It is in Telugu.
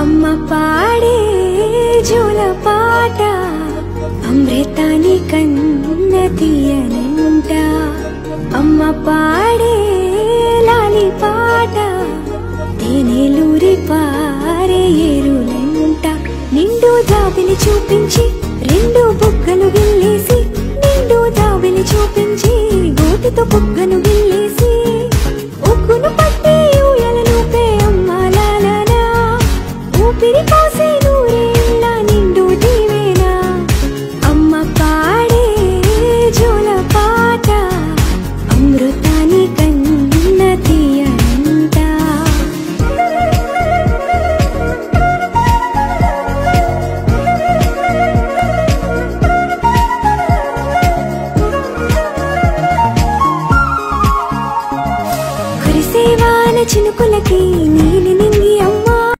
అమ్మ పాడే జోల పాట అమృతాని కన్న తీయనంట అమ్మ పాడే లాలి పాట తేనెలూరి పారే ఏరులంట నిండు జాబిలి చూపించి రెండు బుగ్గలు గిల్లేసి నిండు జాబిలి చూపించి గోటితో బుగ్గ